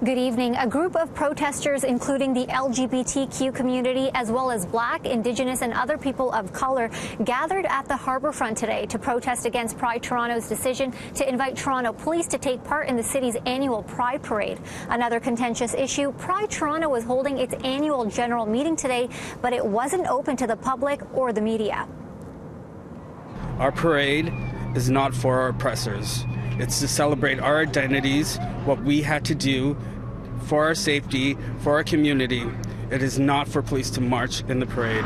Good evening. A group of protesters, including the LGBTQ community, as well as Black, Indigenous and other people of color, gathered at the Harbourfront today to protest against Pride Toronto's decision to invite Toronto police to take part in the city's annual Pride Parade. Another contentious issue, Pride Toronto was holding its annual general meeting today, but it wasn't open to the public or the media. Our parade is not for our oppressors. It's to celebrate our identities, what we had to do for our safety, for our community. It is not for police to march in the parade.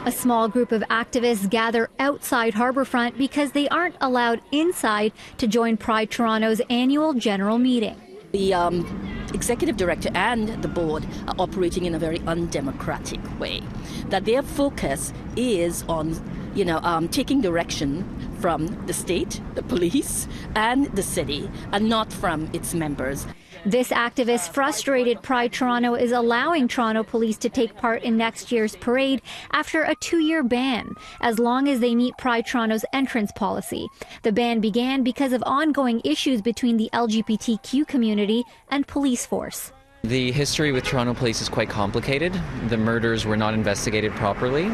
A small group of activists gather outside Harbourfront because they aren't allowed inside to join Pride Toronto's annual general meeting. The executive director and the board are operating in a very undemocratic way. That their focus is on, taking direction from the state, the police, and the city, and not from its members. This activist frustrated Pride Toronto is allowing Toronto police to take part in next year's parade after a 2-year ban, as long as they meet Pride Toronto's entrance policy. The ban began because of ongoing issues between the LGBTQ community and police force. The history with Toronto police is quite complicated. The murders were not investigated properly.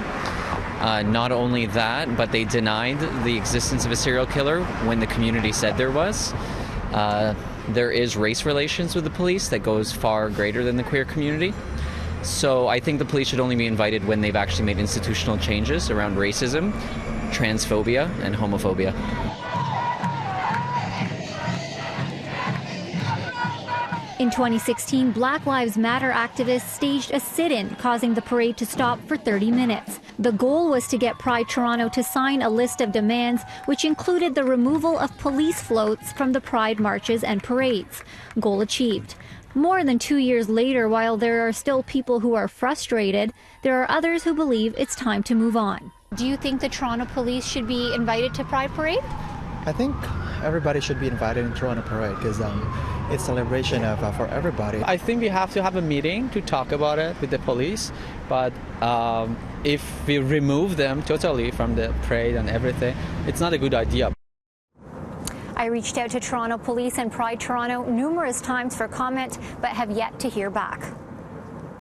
Not only that, but they denied the existence of a serial killer when the community said there was. There is race relations with the police that goes far greater than the queer community. So I think the police should only be invited when they've actually made institutional changes around racism, transphobia, and homophobia. In 2016, Black Lives Matter activists staged a sit-in, causing the parade to stop for 30 minutes. The goal was to get Pride Toronto to sign a list of demands, which included the removal of police floats from the Pride marches and parades. Goal achieved. More than 2 years later, while there are still people who are frustrated, there are others who believe it's time to move on. Do you think the Toronto police should be invited to Pride Parade? I think everybody should be invited in Toronto Parade because it's a celebration for everybody. I think we have to have a meeting to talk about it with the police, but if we remove them totally from the parade and everything, it's not a good idea. I reached out to Toronto Police and Pride Toronto numerous times for comment, but have yet to hear back.